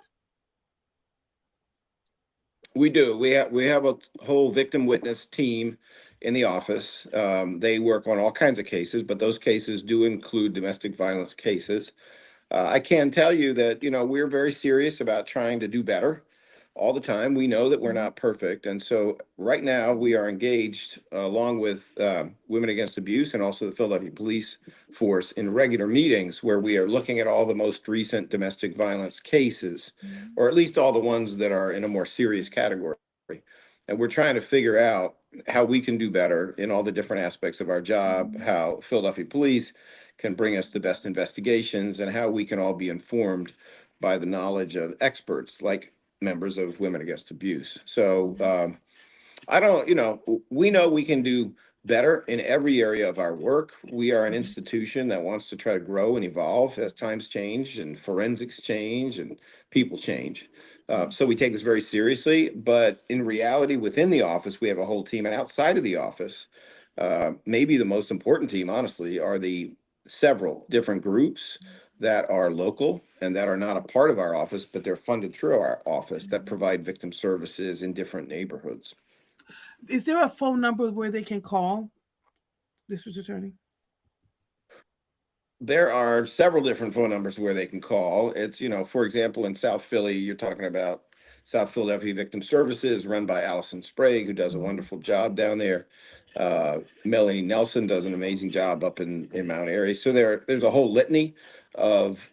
B: We do. We have a whole victim witness team in the office. They work on all kinds of cases, but those cases do include domestic violence cases. I can tell you that, we're very serious about trying to do better all the time. We know that we're
A: Mhm.
B: not perfect. And so right now we are engaged along with Women Against Abuse and also the Philadelphia Police Force in regular meetings where we are looking at all the most recent domestic violence cases,
A: Mhm.
B: or at least all the ones that are in a more serious category. And we're trying to figure out how we can do better in all the different aspects of our job,
A: Mhm.
B: how Philadelphia Police can bring us the best investigations, and how we can all be informed by the knowledge of experts like members of Women Against Abuse. So I don't, we know we can do better in every area of our work. We are an
A: Mhm.
B: institution that wants to try to grow and evolve as times change and forensics change and people change.
A: Mhm.
B: So we take this very seriously, but in reality, within the office, we have a whole team, and outside of the office, maybe the most important team, honestly, are the several different groups that are local and that are not a part of our office, but they're funded through our office that
A: Mhm.
B: provide victim services in different neighborhoods.
A: Is there a phone number where they can call, district attorney?
B: There are several different phone numbers where they can call. It's, for example, in South Philly, you're talking about South Philadelphia Victim Services run by Allison Sprague, who does a
A: Mhm.
B: wonderful job down there. Melanie Nelson does an amazing job up in Mount Airy. So there's a whole litany of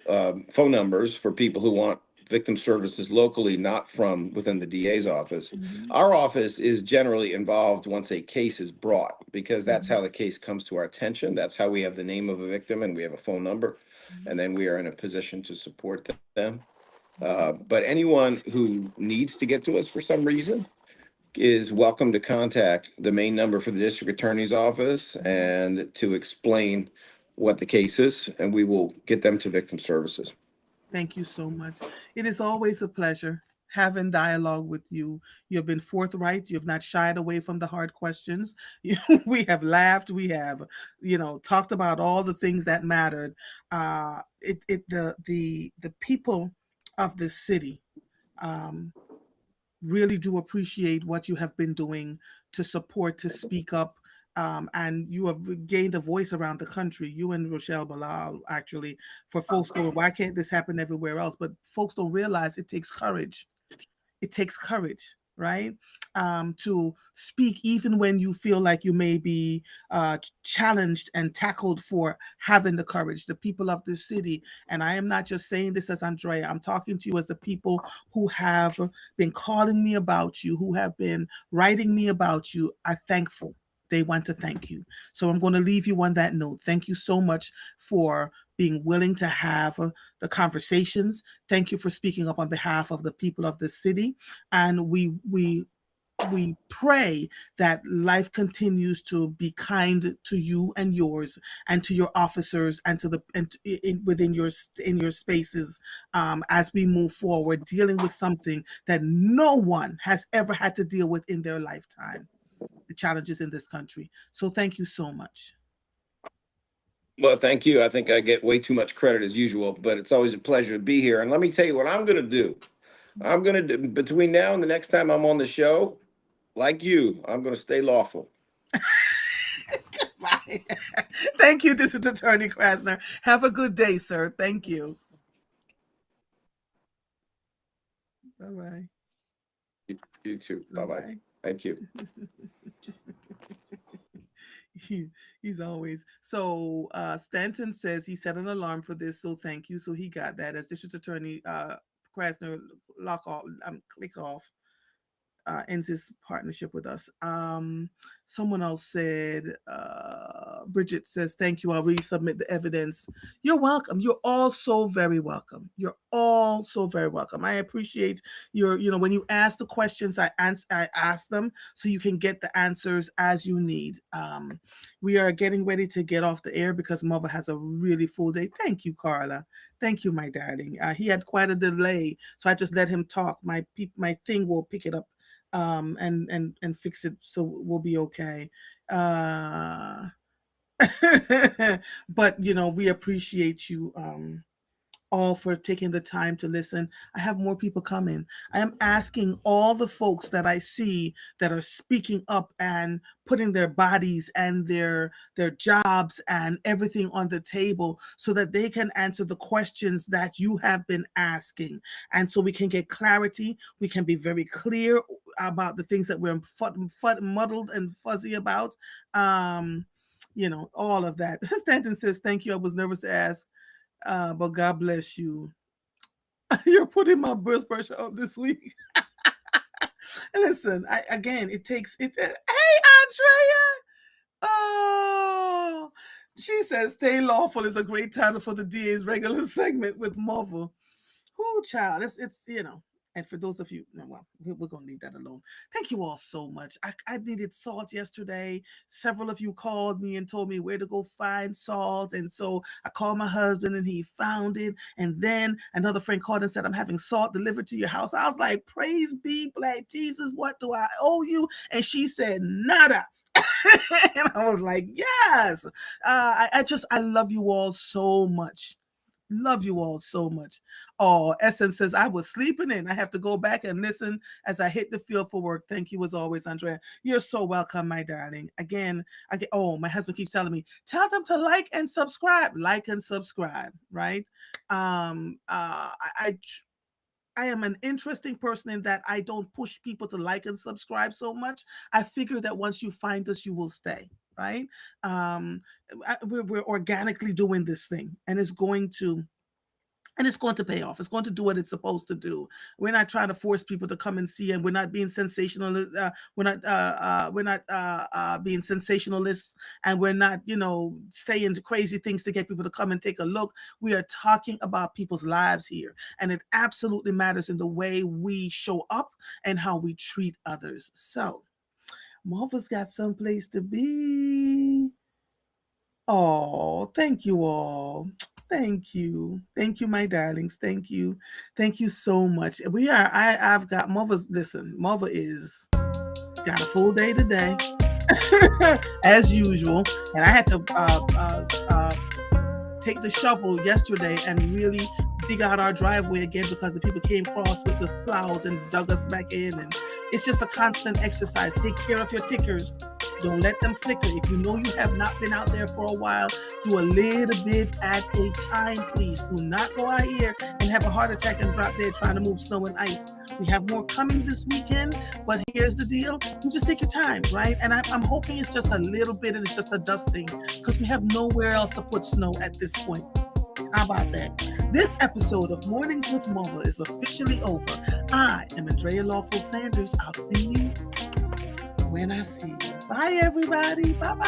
B: phone numbers for people who want victim services locally, not from within the DA's office.
A: Mhm.
B: Our office is generally involved once a case is brought because that's
A: Mhm.
B: how the case comes to our attention. That's how we have the name of a victim and we have a phone number, and then we are in a position to support them. But anyone who needs to get to us for some reason is welcome to contact the main number for the district attorney's office
A: Mhm.
B: and to explain what the case is, and we will get them to victim services.
A: Thank you so much. It is always a pleasure having dialogue with you. You have been forthright. You have not shied away from the hard questions. We have laughed. We have, talked about all the things that mattered. The people of this city um, really do appreciate what you have been doing to support, to speak up. And you have gained a voice around the country, you and Rochelle Bilal, actually, for folks going, why can't this happen everywhere else? But folks don't realize it takes courage. It takes courage, right? To speak even when you feel like you may be challenged and tackled for having the courage. The people of this city, and I am not just saying this as Andrea, I'm talking to you as the people who have been calling me about you, who have been writing me about you, are thankful. They want to thank you. So I'm going to leave you on that note. Thank you so much for being willing to have the conversations. Thank you for speaking up on behalf of the people of the city. And we pray that life continues to be kind to you and yours, and to your officers, and to the within your in your spaces, as we move forward, dealing with something that no one has ever had to deal with in their lifetime, the challenges in this country. So thank you so much.
B: Well, thank you. I think I get way too much credit as usual, but it's always a pleasure to be here. And let me tell you what I'm going to do. I'm going to do between now and the next time I'm on the show, like you, I'm going to stay lawful.
A: Bye. Thank you, District Attorney Krasner. Have a good day, sir. Thank you. Bye bye.
B: You too.
A: Bye
B: Bye bye.
A: bye.
B: Thank you.
A: He's always so. Stanton says he set an alarm for this, so thank you. So he got that as District Attorney Krasner lock off, click off, ends his partnership with us. Someone else said, Bridget says, thank you. I'll resubmit the evidence. You're welcome. You're all so very welcome. You're all so very welcome. I appreciate when you ask the questions, I ask them so you can get the answers as you need. We are getting ready to get off the air because Mother has a really full day. Thank you, Carla. Thank you, my darling. He had quite a delay, so I just let him talk. My thing will pick it up and fix it, so we'll be okay. But we appreciate you all for taking the time to listen. I have more people coming. I am asking all the folks that I see that are speaking up and putting their bodies and their jobs and everything on the table so that they can answer the questions that you have been asking. And so we can get clarity. We can be very clear about the things that we're muddled and fuzzy about. All of that. Stanton says, thank you. I was nervous to ask, but God bless you. You're putting my blood pressure up this week. Listen, again, it takes it. Hey, Andrea. Oh, she says, "Stay Lawful" is a great title for the DA's regular segment with Marvel. Oh, child, it's. And for those of you, no, well, we're going to leave that alone. Thank you all so much. I needed salt yesterday. Several of you called me and told me where to go find salt. And so I called my husband and he found it. And then another friend called and said, I'm having salt delivered to your house. I was like, praise be Black Jesus. What do I owe you? And she said, nada. And I was like, yes. I love you all so much. Love you all so much. Oh, Essence says, I was sleeping in. I have to go back and listen as I hit the field for work. Thank you as always, Andrea. You're so welcome, my darling. Again, my husband keeps telling me, tell them to like and subscribe. Like and subscribe, right? I am an interesting person in that I don't push people to like and subscribe so much. I figure that once you find us, you will stay, right? Um, we're organically doing this thing, and it's going to pay off. It's going to do what it's supposed to do. We're not trying to force people to come and see, and we're not being sensational. We're not being sensationalists, and we're not, saying crazy things to get people to come and take a look. We are talking about people's lives here, and it absolutely matters in the way we show up and how we treat others. So, Marva's got someplace to be. Oh, thank you all. Thank you. Thank you, my darlings. Thank you. Thank you so much. I've got Mother's, listen, Mother is got a full day today, as usual. And I had to take the shovel yesterday and really dig out our driveway again because the people came across with the plows and dug us back in. And it's just a constant exercise. Take care of your tickers. Don't let them flicker. If you know you have not been out there for a while, do a little bit at a time, please. Do not go out here and have a heart attack and drop dead trying to move snow and ice. We have more coming this weekend, but here's the deal. You just take your time, right? And I'm hoping it's just a little bit and it's just a dusting because we have nowhere else to put snow at this point. How about that? This episode of Mornings with Mother is officially over. I am Andrea Lawful Sanders. I'll see you when I see you. Bye, everybody. Bye-bye.